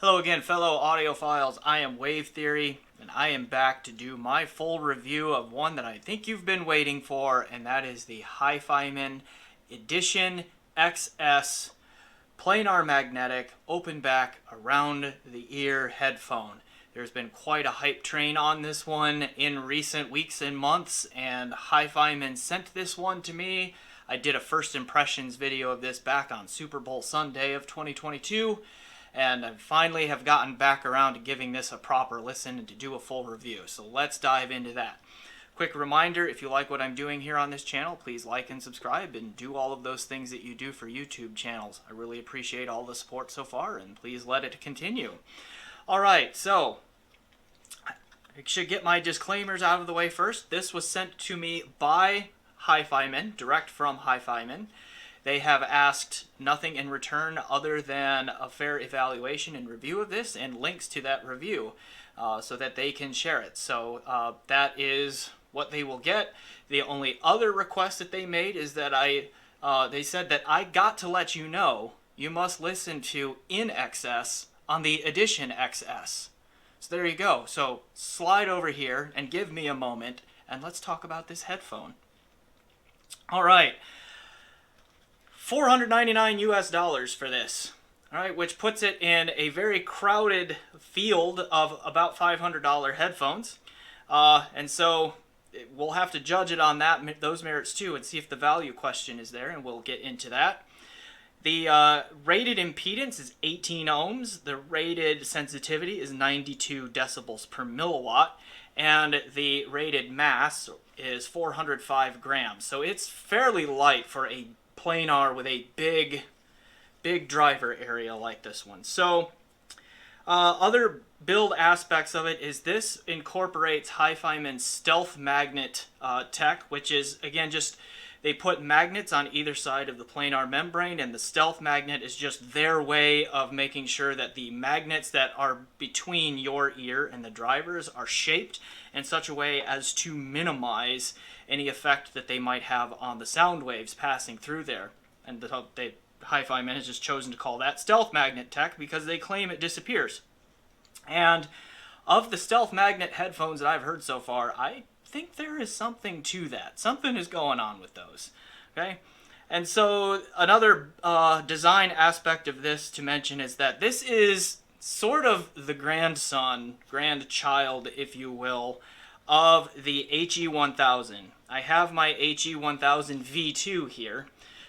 Hello again, fellow audiophiles. I am Wave Theory, and I am back to do my full review of one that I think you've been waiting for, and that is the HiFiMan Edition XS planar magnetic open back around the ear headphone. There's been quite a hype train on this one in recent weeks and months, and HiFiMan sent this one to me. I did a first impressions video of this back on Super Bowl Sunday of 2022. And I finally have gotten back around to giving this a proper listen and to do a full review. So let's dive into that. Quick reminder, if you like what I'm doing here on this channel, please like and subscribe and do all of those things that you do for YouTube channels. I really appreciate all the support so far, and please let it continue. Alright, so I should get my disclaimers out of the way first. This was sent to me by HiFiMan, direct from HiFiMan. They have asked nothing in return other than a fair evaluation and review of this and links to that review so that they can share it. So that is what they will get. The only other request that they made is that they said that I got to let you know you must listen to In Excess on the Edition XS. So there you go. So slide over here and give me a moment and let's talk about this headphone. All right. $499 US for this, all right, which puts it in a very crowded field of about $500 headphones, and so we'll have to judge it on those merits too, and see if the value question is there, and we'll get into that. The rated impedance is 18 ohms. The rated sensitivity is 92 decibels per milliwatt, and the rated mass is 405 grams. So it's fairly light for a planar with a big driver area like this one. So other build aspects of it is this incorporates HiFiMan's stealth magnet tech, which is again just they put magnets on either side of the planar membrane, and the stealth magnet is just their way of making sure that the magnets that are between your ear and the drivers are shaped in such a way as to minimize any effect that they might have on the sound waves passing through there. And HiFiMan has just chosen to call that stealth magnet tech because they claim it disappears. And of the stealth magnet headphones that I've heard so far, I think there is something to that. Something is going on with those. Okay? And so another design aspect of this to mention is that this is sort of the grandchild, if you will, of the HE1000. I have my HE1000 V2 here,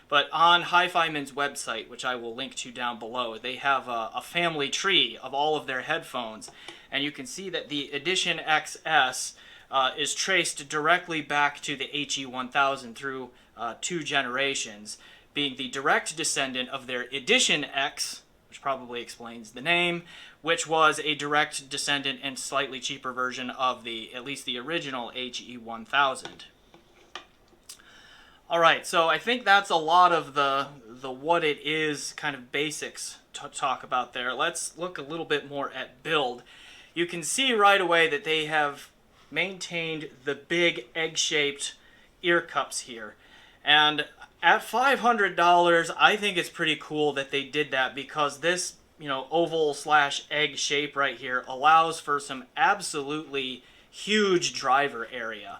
but on HiFiMan's website, which I will link to down below, they have a family tree of all of their headphones, and you can see that the Edition XS is traced directly back to the HE1000 through 2 generations, being the direct descendant of their Edition X, which probably explains the name, which was a direct descendant and slightly cheaper version of at least the original HE1000. Alright, so I think that's a lot of the what it is kind of basics to talk about there. Let's look a little bit more at build. You can see right away that they have maintained the big egg-shaped ear cups here. And at $500, I think it's pretty cool that they did that because this, oval/egg shape right here allows for some absolutely huge driver area.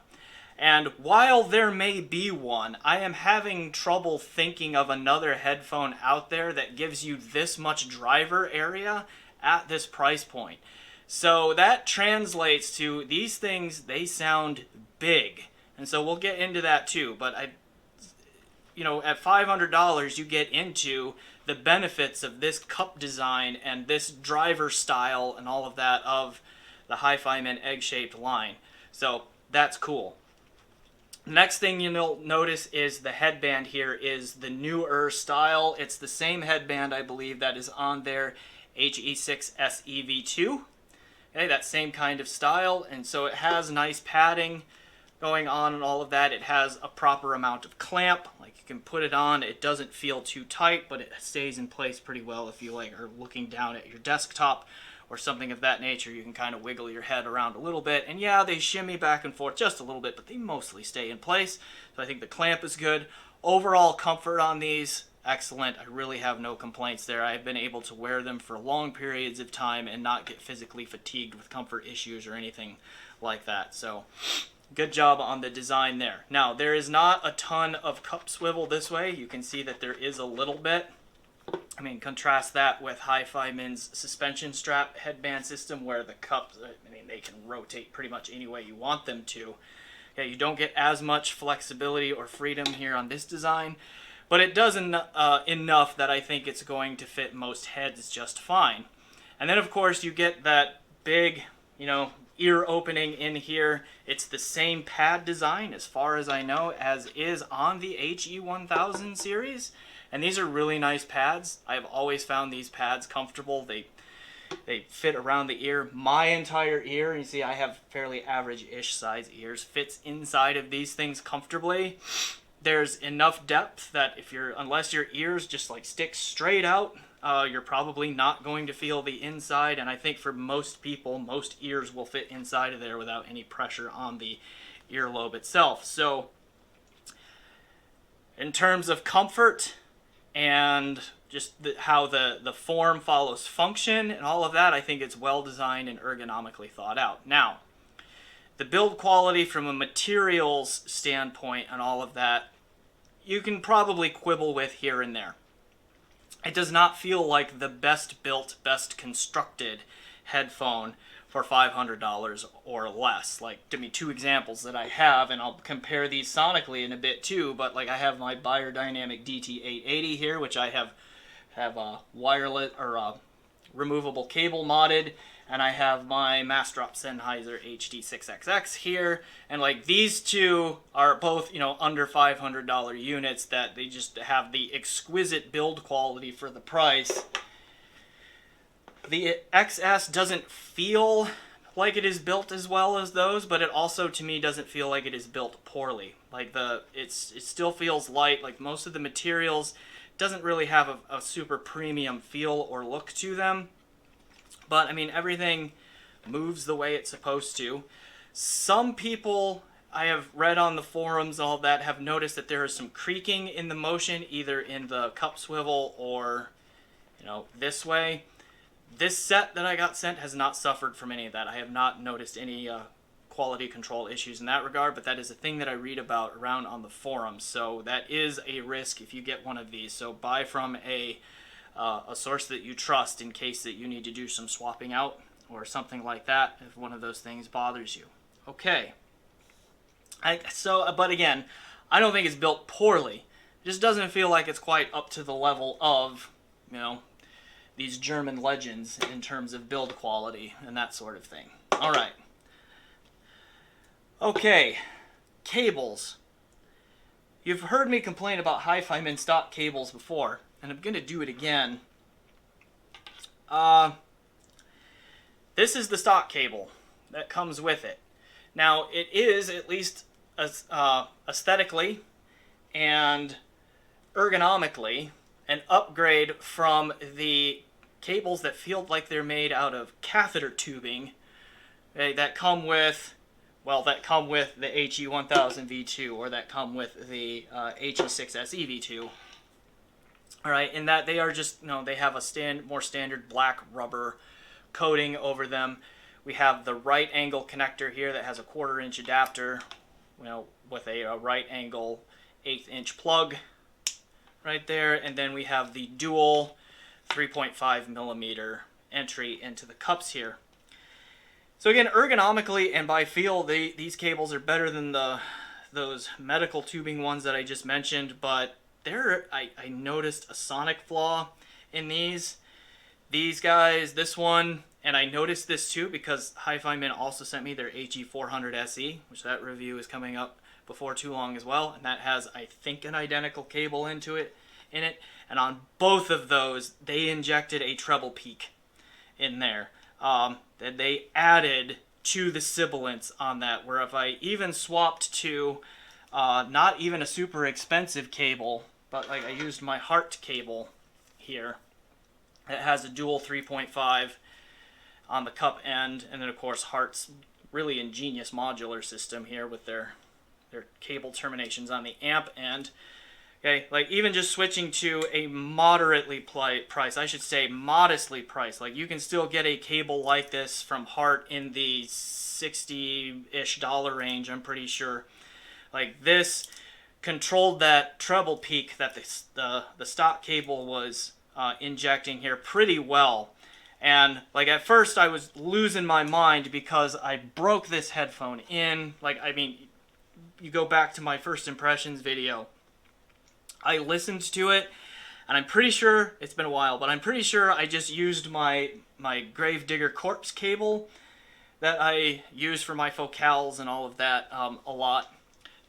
And while there may be one, I am having trouble thinking of another headphone out there that gives you this much driver area at this price point. So that translates to these things, they sound big. And so we'll get into that too. But at $500, you get into the benefits of this cup design and this driver style and all of that of the HiFiMan egg-shaped line. So that's cool. Next thing you'll notice is the headband here is the newer style. It's the same headband, I believe, that is on their HE6 SEV2. Okay, that same kind of style, and so it has nice padding going on and all of that. It has a proper amount of clamp, like you can put it on. It doesn't feel too tight, but it stays in place pretty well if you are looking down at your desktop or something of that nature. You can kind of wiggle your head around a little bit, and yeah, they shimmy back and forth just a little bit, but they mostly stay in place. So I think the clamp is good. Overall comfort on these excellent. I really have no complaints there. I've been able to wear them for long periods of time and not get physically fatigued with comfort issues or anything like that. So good job on the design there. Now, there is not a ton of cup swivel this way. You can see that there is a little bit. I mean, contrast that with HiFiMan's suspension strap headband system, where the cups, I mean, they can rotate pretty much any way you want them to. Yeah, you don't get as much flexibility or freedom here on this design, but it does enough that I think it's going to fit most heads just fine. And then, of course, you get that big, ear opening in here. It's the same pad design, as far as I know, as is on the HE1000 series. And these are really nice pads. I've always found these pads comfortable. They fit around the ear. My entire ear, you see I have fairly average-ish size ears, fits inside of these things comfortably. There's enough depth that unless your ears just like stick straight out, you're probably not going to feel the inside. And I think for most people, most ears will fit inside of there without any pressure on the earlobe itself. So in terms of comfort and just how the form follows function and all of that, I think it's well designed and ergonomically thought out. Now, the build quality from a materials standpoint and all of that, you can probably quibble with here and there. It does not feel like the best built, best constructed headphone for $500 or less. Like, give me two examples that I have, and I'll compare these sonically in a bit too, but like I have my Beyerdynamic DT880 here, which I have a wireless or removable cable modded, and I have my Massdrop Sennheiser HD6XX here, and like these two are both, under $500 units that they just have the exquisite build quality for the price. The XS doesn't feel like it is built as well as those, but it also, to me, doesn't feel like it is built poorly. Like it still feels light. Like most of the materials doesn't really have a super premium feel or look to them. But I mean, everything moves the way it's supposed to. Some people I have read on the forums, all that, have noticed that there is some creaking in the motion, either in the cup swivel or, this way. This set that I got sent has not suffered from any of that. I have not noticed any quality control issues in that regard, but that is a thing that I read about around on the forums. So that is a risk if you get one of these. So buy from a source that you trust in case that you need to do some swapping out or something like that if one of those things bothers you. Okay. But again, I don't think it's built poorly. It just doesn't feel like it's quite up to the level of, these German legends in terms of build quality and that sort of thing. All right. Okay, cables. You've heard me complain about HiFiMan stock cables before, and I'm going to do it again. This is the stock cable that comes with it. Now, it is, at least aesthetically and ergonomically, an upgrade from the cables that feel like they're made out of catheter tubing that come with the HE1000 V2 or that come with the HE6SE V2. All right, in that they are just, they have a more standard black rubber coating over them. We have the right angle connector here that has a 1/4 inch adapter, with a right angle 1/8 inch plug right there, and then we have the dual 3.5 millimeter entry into the cups here. So again, ergonomically and by feel, these cables are better than those medical tubing ones that I just mentioned, but I noticed a sonic flaw in these. These guys, this one, and I noticed this too because HiFiMan also sent me their HE400 SE, which that review is coming up before too long as well, and that has, I think, an identical cable in it, and on both of those they injected a treble peak in there that they added to the sibilance on that, where if I even swapped to not even a super expensive cable, but like I used my Heart cable here, it has a dual 3.5 on the cup end, and then of course Heart's really ingenious modular system here with their cable terminations on the amp end. Okay, like even just switching to a moderately price, I should say modestly priced. Like you can still get a cable like this from Hart in the $60-ish range, I'm pretty sure. Like this controlled that treble peak that the stock cable was injecting here pretty well. And like at first I was losing my mind because I broke this headphone in. Like, I mean, you go back to my first impressions video, I listened to it, and I'm pretty sure, it's been a while, but I'm pretty sure I just used my Gravedigger Corpse cable that I use for my focals and all of that a lot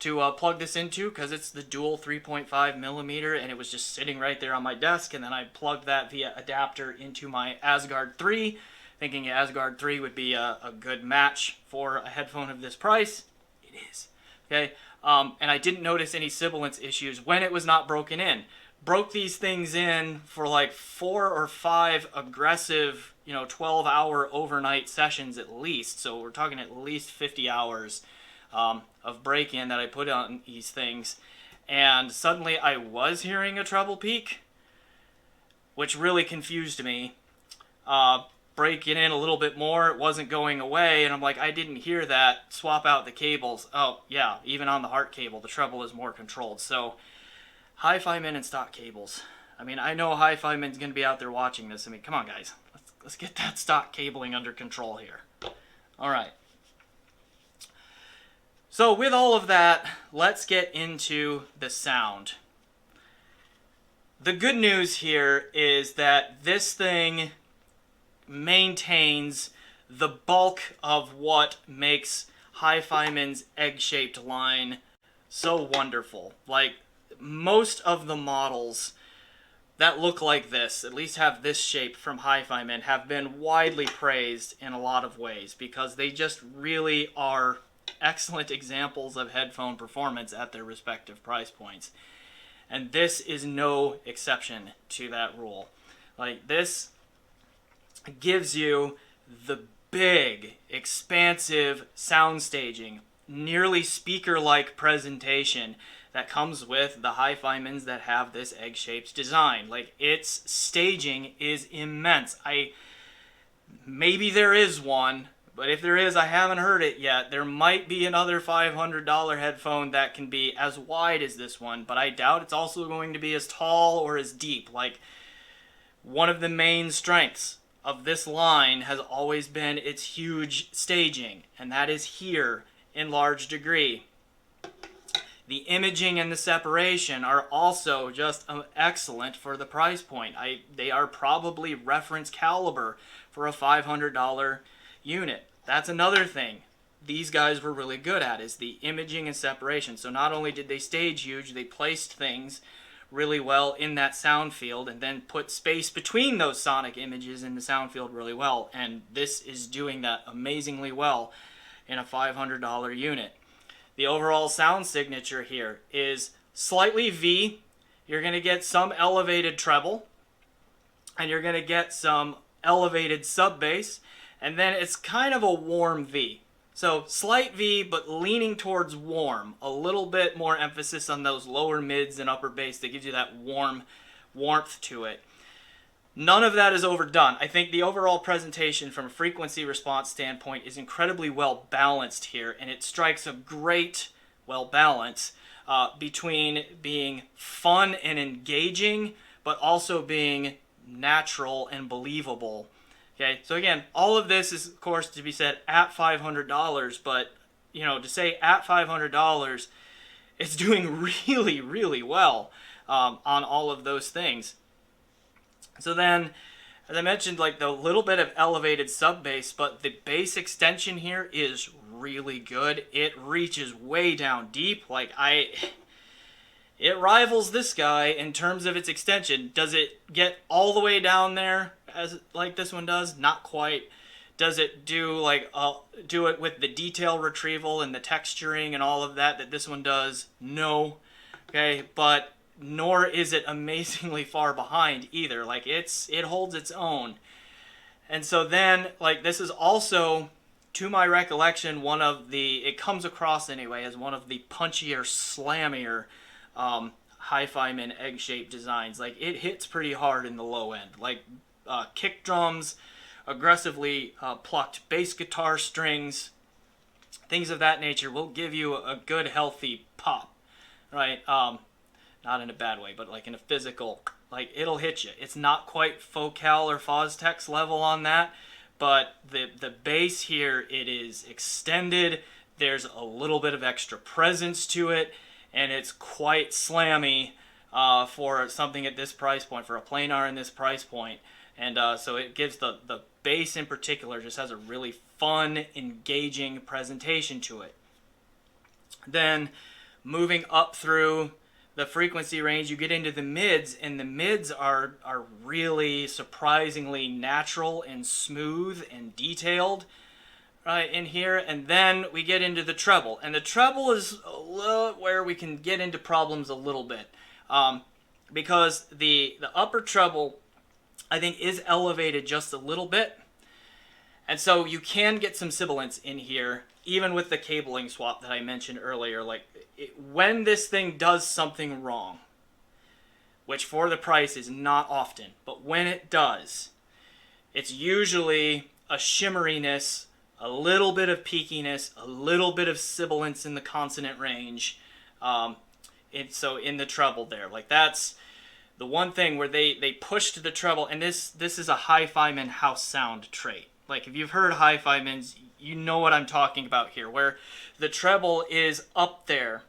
to plug this into, because it's the dual 3.5 millimeter, and it was just sitting right there on my desk, and then I plugged that via adapter into my Asgard 3, thinking Asgard 3 would be a good match for a headphone of this price. It is. Okay, and I didn't notice any sibilance issues when it was not broken in. Broke these things in for like 4 or 5 aggressive, 12-hour overnight sessions at least. So we're talking at least 50 hours of break-in that I put on these things. And suddenly I was hearing a treble peak, which really confused me. Breaking in a little bit more, it wasn't going away, and I'm like, I didn't hear that. Swap out the cables. Oh, yeah, even on the Hart cable, the treble is more controlled. So, HiFiMan and stock cables. I mean, I know HiFiMan's going to be out there watching this. I mean, come on, guys. Let's get that stock cabling under control here. All right. So, with all of that, let's get into the sound. The good news here is that this thing maintains the bulk of what makes HiFiMan's egg-shaped line so wonderful. Like, most of the models that look like this, at least have this shape from HiFiMan, have been widely praised in a lot of ways because they just really are excellent examples of headphone performance at their respective price points. And this is no exception to that rule. Like, this gives you the big, expansive sound staging, nearly speaker-like presentation that comes with the HiFiMans that have this egg-shaped design. Like, its staging is immense. Maybe there is one, but if there is, I haven't heard it yet. There might be another $500 headphone that can be as wide as this one, but I doubt it's also going to be as tall or as deep. Like, one of the main strengths of this line has always been its huge staging, and that is here in large degree. The imaging and the separation are also just excellent for the price point. They are probably reference caliber for a $500 unit. That's another thing these guys were really good at, is the imaging and separation. So not only did they stage huge, they placed things really well in that sound field and then put space between those sonic images in the sound field really well, and this is doing that amazingly well in a $500 unit. The overall sound signature here is slightly V. You're going to get some elevated treble, and you're going to get some elevated sub bass, and then it's kind of a warm V. So slight V, but leaning towards warm. A little bit more emphasis on those lower mids and upper bass that gives you that warmth to it. None of that is overdone. I think the overall presentation from a frequency response standpoint is incredibly well balanced here, and it strikes a great well balance between being fun and engaging, but also being natural and believable. Okay, so again, all of this is, of course, to be said at $500, but, to say at $500, it's doing really, really well on all of those things. So then, as I mentioned, like the little bit of elevated sub bass, but the bass extension here is really good. It reaches way down deep. It rivals this guy in terms of its extension. Does it get all the way down there like this one does? Not quite. Does it do it with the detail retrieval and the texturing and all of that this one does? No. Okay, but nor is it amazingly far behind either. Like, it holds its own. And so then, this is also, to my recollection, it comes across anyway as one of the punchier, slammier HiFiMan egg-shaped designs. Like, it hits pretty hard in the low end. Like, kick drums, aggressively plucked bass guitar strings, things of that nature will give you a good, healthy pop, right? Not in a bad way, but like in a physical, like it'll hit you. It's not quite Focal or Fostex level on that, but the bass here, it is extended. There's a little bit of extra presence to it, and it's quite slammy for something at this price point, for a planar in this price point. And so it gives the bass in particular just has a really fun, engaging presentation to it. Then moving up through the frequency range, you get into the mids, and the mids are really surprisingly natural and smooth and detailed right in here. And then we get into the treble, and the treble is a little where we can get into problems a little bit, because the upper treble, I think, is elevated just a little bit, and so you can get some sibilance in here, even with the cabling swap that I mentioned earlier. Like, when this thing does something wrong, which for the price is not often, but when it does, it's usually a shimmeriness, a little bit of peakiness, a little bit of sibilance in the consonant range. So in the treble there, like that's the one thing where they pushed the treble, and this is a HiFiMan house sound trait. Like, if you've heard HiFiMans, you know what I'm talking about here, where the treble is up there,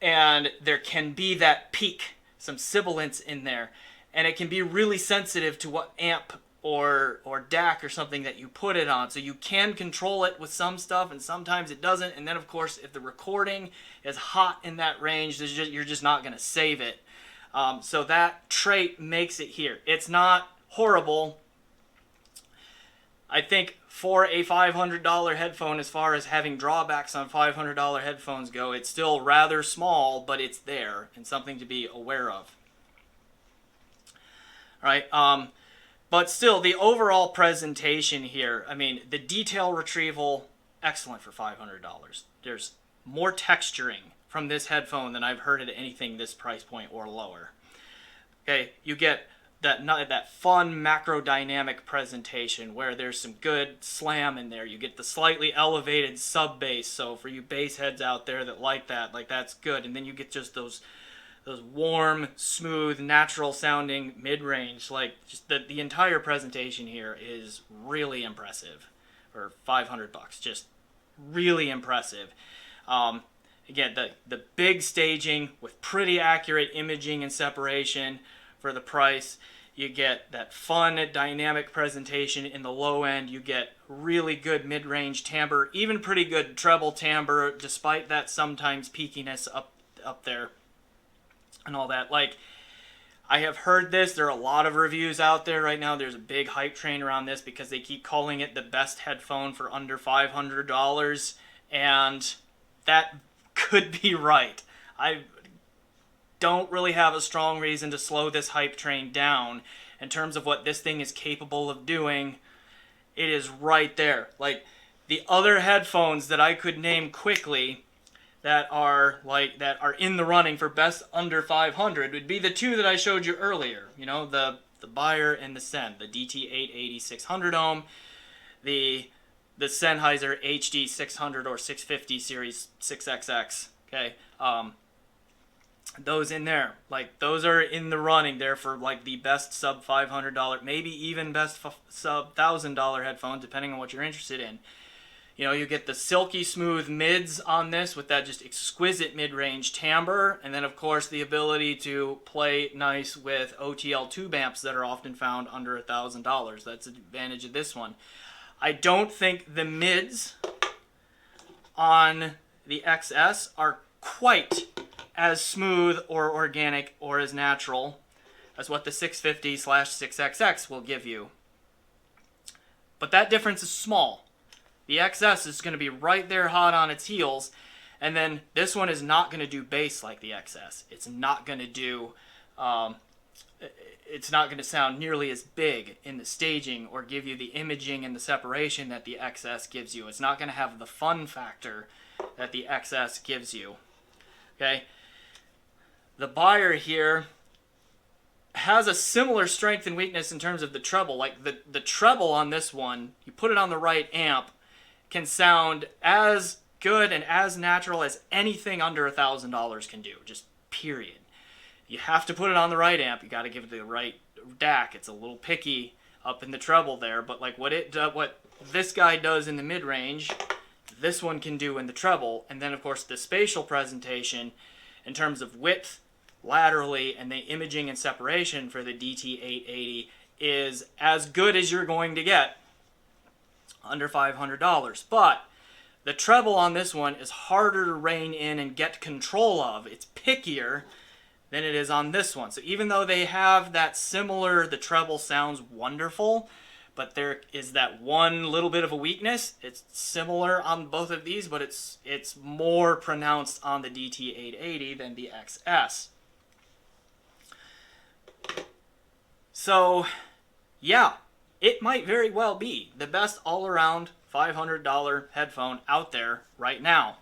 and there can be that peak, some sibilance in there, and it can be really sensitive to what amp or DAC or something that you put it on. So you can control it with some stuff, and sometimes it doesn't. And then, of course, if the recording is hot in that range, you're just not going to save it. So that trait makes it here. It's not horrible. I think for a $500 headphone, as far as having drawbacks on $500 headphones go, it's still rather small, but it's there and something to be aware of. All right. But still, the overall presentation here, I mean, the detail retrieval, excellent for $500. There's more texturing from this headphone than I've heard at anything this price point or lower. Okay, you get that fun macro dynamic presentation where there's some good slam in there. You get the slightly elevated sub bass, so for you bass heads out there that like that, like that's good. And then you get just those warm, smooth, natural sounding mid-range. Like, just the entire presentation here is really impressive for $500. Just really impressive. Again, the big staging with pretty accurate imaging and separation for the price. You get that fun dynamic presentation in the low end. You get really good mid-range timbre, even pretty good treble timbre, despite that sometimes peakiness up there and all that. Like, I have heard this. There are a lot of reviews out there right now. There's a big hype train around this because they keep calling it the best headphone for under $500, and that could be right. I don't really have a strong reason to slow this hype train down in terms of what this thing is capable of doing. It is right there. Like, the other headphones that I could name quickly that are in the running for best under 500 would be the two that I showed you earlier. You know, the Beyer and the Sen, the DT880 600 ohm, the Sennheiser HD 600 or 650 series 6XX. Okay, those in there, like, those are in the running there for like the best sub $500, maybe even best sub $1,000 headphone, depending on what you're interested in. You know, you get the silky smooth mids on this with that just exquisite mid-range timbre, and then of course the ability to play nice with OTL tube amps that are often found under $1,000. That's the advantage of this one. I don't think the mids on the XS are quite as smooth or organic or as natural as what the 650/6XX will give you. But that difference is small. The XS is going to be right there hot on its heels, and then this one is not going to do bass like the XS. It's not going to do, it's not going to sound nearly as big in the staging or give you the imaging and the separation that the XS gives you. It's not going to have the fun factor that the XS gives you. Okay? the buyer here has a similar strength and weakness in terms of the treble. Like the treble on this one, you put it on the right amp, can sound as good and as natural as anything under $1,000 can do, just period. You have to put it on the right amp. You got to give it the right DAC. It's a little picky up in the treble there, but like what this guy does in the mid-range, this one can do in the treble. And then of course the spatial presentation in terms of width, laterally, and the imaging and separation for the DT880 is as good as you're going to get under $500. But the treble on this one is harder to rein in and get control of. It's pickier than it is on this one. So even though they have that similar, the treble sounds wonderful, but there is that one little bit of a weakness. It's similar on both of these, but it's more pronounced on the DT880 than the XS. So, yeah, it might very well be the best all-around $500 headphone out there right now.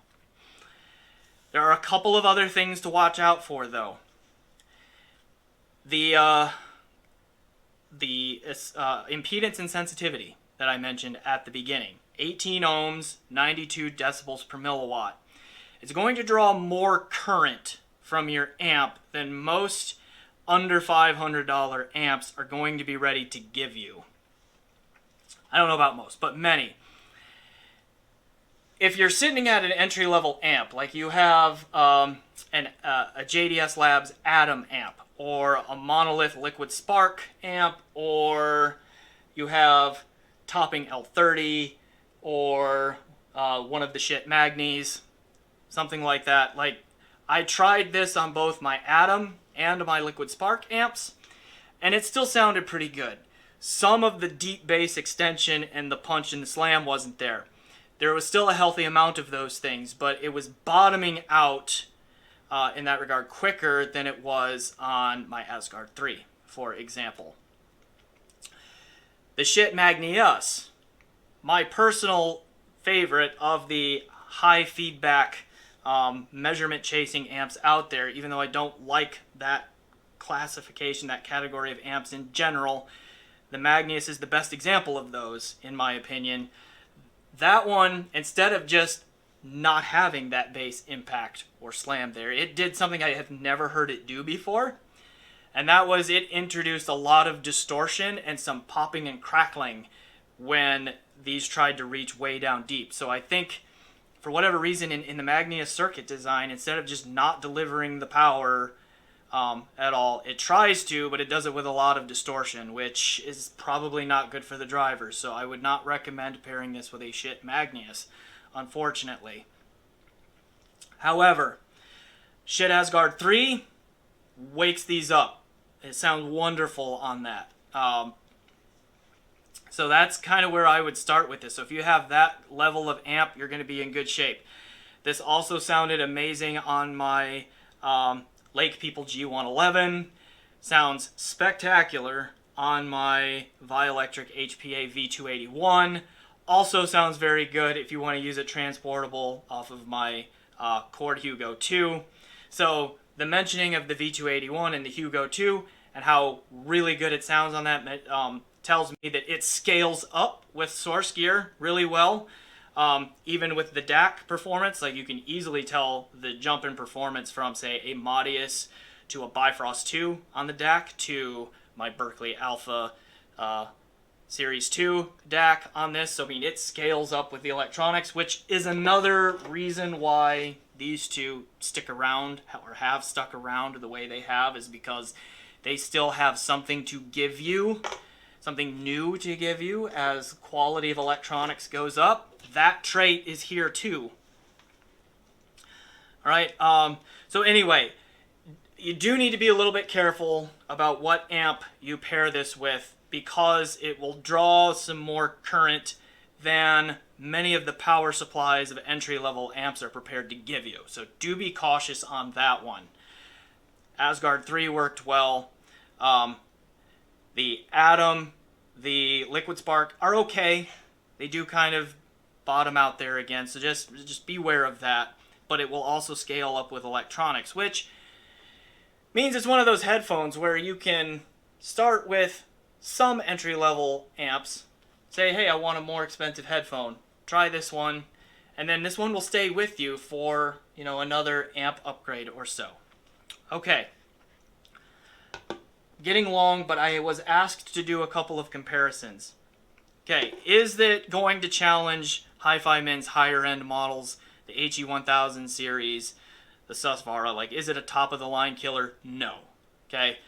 There are a couple of other things to watch out for, though. The impedance and sensitivity that I mentioned at the beginning. 18 ohms, 92 decibels per milliwatt. It's going to draw more current from your amp than most under $500 amps are going to be ready to give you. I don't know about most, but many. If you're sitting at an entry-level amp, like you have a JDS Labs Atom amp, or a Monolith Liquid Spark amp, or you have Topping L30, or one of the shit Magnis, something like that. Like, I tried this on both my Atom and my Liquid Spark amps, and it still sounded pretty good. Some of the deep bass extension and the punch and the slam wasn't there. There was still a healthy amount of those things, but it was bottoming out in that regard quicker than it was on my Asgard 3, for example. The shit Magnius, my personal favorite of the high feedback measurement chasing amps out there, even though I don't like that classification, that category of amps in general. The Magnius is the best example of those, in my opinion. That one, instead of just not having that bass impact or slam there, it did something I have never heard it do before, and that was it introduced a lot of distortion and some popping and crackling when these tried to reach way down deep. So I think, for whatever reason, in the Magnius circuit design, instead of just not delivering the power at all, it tries to, but it does it with a lot of distortion, which is probably not good for the drivers. So I would not recommend pairing this with a shit Magnius, unfortunately. However, shit Asgard 3 wakes these up. It sounds wonderful on that. So that's kind of where I would start with this. So if you have that level of amp, you're going to be in good shape. This also sounded amazing on my Lake People G111. Sounds spectacular on my Vioelectric HPA V281. Also sounds very good if you want to use it transportable off of my Cord Hugo 2. So the mentioning of the V281 and the Hugo 2 and how really good it sounds on that tells me that it scales up with source gear really well. Even with the DAC performance, like you can easily tell the jump in performance from, say, a Modius to a Bifrost 2 on the DAC to my Berkeley Alpha Series 2 DAC on this. So, I mean, it scales up with the electronics, which is another reason why these two stick around, or have stuck around the way they have, is because they still have something to give you, something new to give you as quality of electronics goes up. That trait is here too. Alright, so anyway, you do need to be a little bit careful about what amp you pair this with, because it will draw some more current than many of the power supplies of entry-level amps are prepared to give you. So do be cautious on that one. Asgard 3 worked well. The Atom, the Liquid Spark are okay. They do kind of bottom out there again, so just beware of that. But it will also scale up with electronics, which Means it's one of those headphones where you can start with some entry-level amps, say, hey, I want a more expensive headphone, try this one, and then this one will stay with you for, you know, another amp upgrade or so. Okay. Getting long, but I was asked to do a couple of comparisons. Okay, is it going to challenge HiFiMan's higher end models, the HE1000 series, the Susvara? Like, is it a top of the line killer? No. Okay,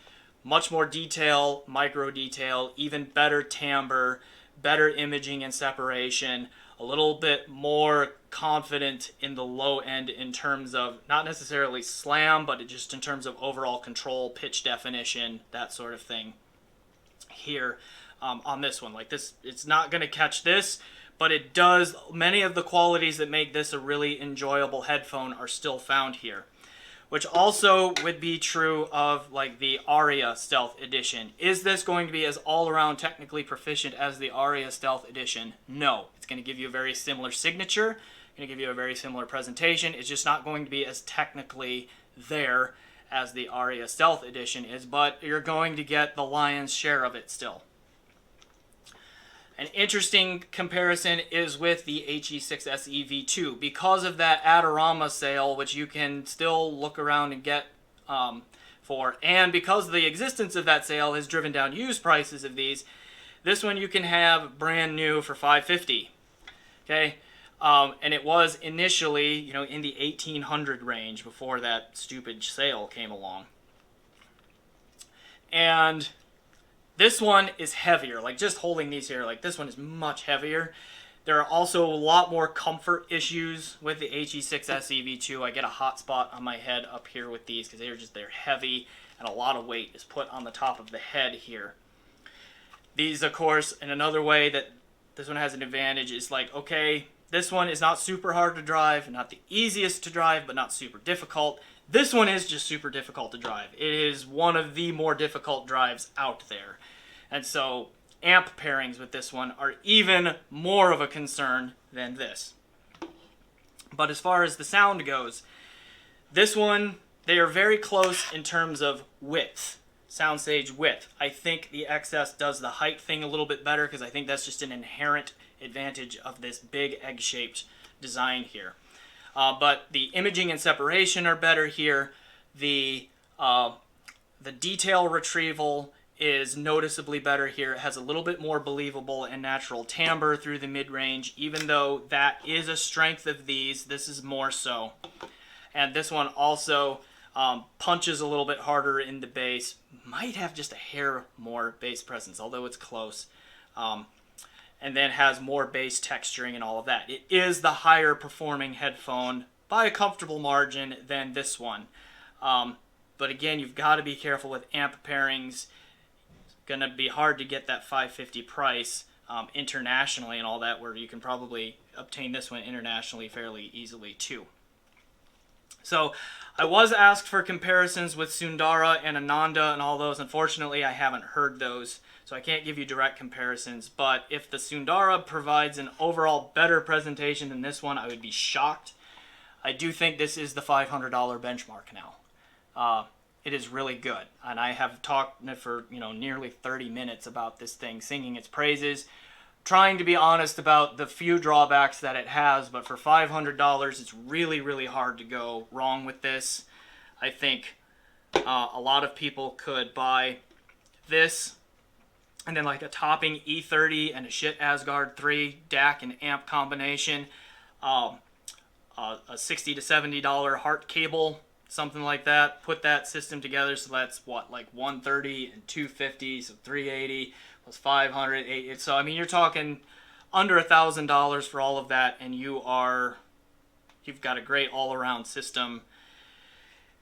much more detail, micro detail, even better timbre, better imaging and separation, a little bit more confident in the low end in terms of not necessarily slam, but just in terms of overall control, pitch definition, that sort of thing here on this one. Like this, it's not going to catch this, but it does. Many of the qualities that make this a really enjoyable headphone are still found here, which also would be true of like the Aria Stealth Edition. Is this going to be as all-around technically proficient as the Aria Stealth Edition? No. It's going to give you a very similar signature, going to give you a very similar presentation. It's just not going to be as technically there as the Aria Stealth Edition is, but you're going to get the lion's share of it still. An interesting comparison is with the HE6SE V2. Because of that Adorama sale, which you can still look around and get for, and because the existence of that sale has driven down used prices of these, this one you can have brand new for $550. Okay, and it was initially, you know, in the 1800 range before that stupid sale came along. And this one is heavier. Like just holding these here, like this one is much heavier. There are also a lot more comfort issues with the HE6SE V2. I get a hot spot on my head up here with these because they're heavy and a lot of weight is put on the top of the head here. These, of course, in another way that this one has an advantage is like, okay, this one is not super hard to drive, not the easiest to drive, but not super difficult. This one is just super difficult to drive. It is one of the more difficult drives out there. And so amp pairings with this one are even more of a concern than this. But as far as the sound goes, this one, they are very close in terms of width. Soundstage width. I think the XS does the height thing a little bit better because I think that's just an inherent advantage of this big egg-shaped design here. But the imaging and separation are better here. The detail retrieval is noticeably better here. It has a little bit more believable and natural timbre through the mid-range, even though that is a strength of these. This is more so. And this one also punches a little bit harder in the bass. Might have just a hair more bass presence, although it's close. And then has more bass texturing and all of that. It is the higher performing headphone by a comfortable margin than this one. But again, you've got to be careful with amp pairings. It's going to be hard to get that $550 price internationally and all that, where you can probably obtain this one internationally fairly easily too. So I was asked for comparisons with Sundara and Ananda and all those. Unfortunately, I haven't heard those, so I can't give you direct comparisons. But if the Sundara provides an overall better presentation than this one, I would be shocked. I do think this is the $500 benchmark now. It is really good, and I have talked for nearly 30 minutes about this thing, singing its praises, trying to be honest about the few drawbacks that it has, but for $500, it's really, really hard to go wrong with this. I think a lot of people could buy this, and then like a topping E30 and a shit Asgard 3 DAC and amp combination, a $60 to $70 Hart cable, something like that. Put that system together, so that's what, like $130 and $250, so $380 plus $500. So I mean, you're talking under $1,000 for all of that, and you've got a great all-around system.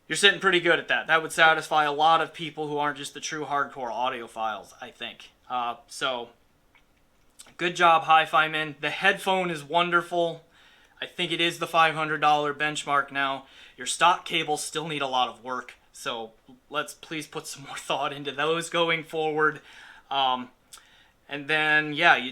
You're sitting pretty good at that. That would satisfy a lot of people who aren't just the true hardcore audiophiles, I think. So good job, HiFiMan. The headphone is wonderful. I think it is the $500 benchmark now. Your stock cables still need a lot of work, so let's please put some more thought into those going forward. And then, yeah,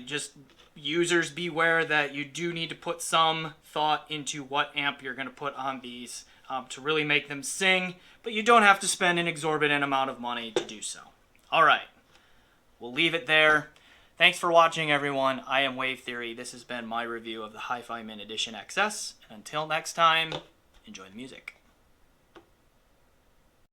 users beware that you do need to put some thought into what amp you're going to put on these. to really make them sing, but you don't have to spend an exorbitant amount of money to do so. All right, we'll leave it there. Thanks for watching, everyone. I am Wave Theory. This has been my review of the HiFiMan Edition XS. Until next time, enjoy the music.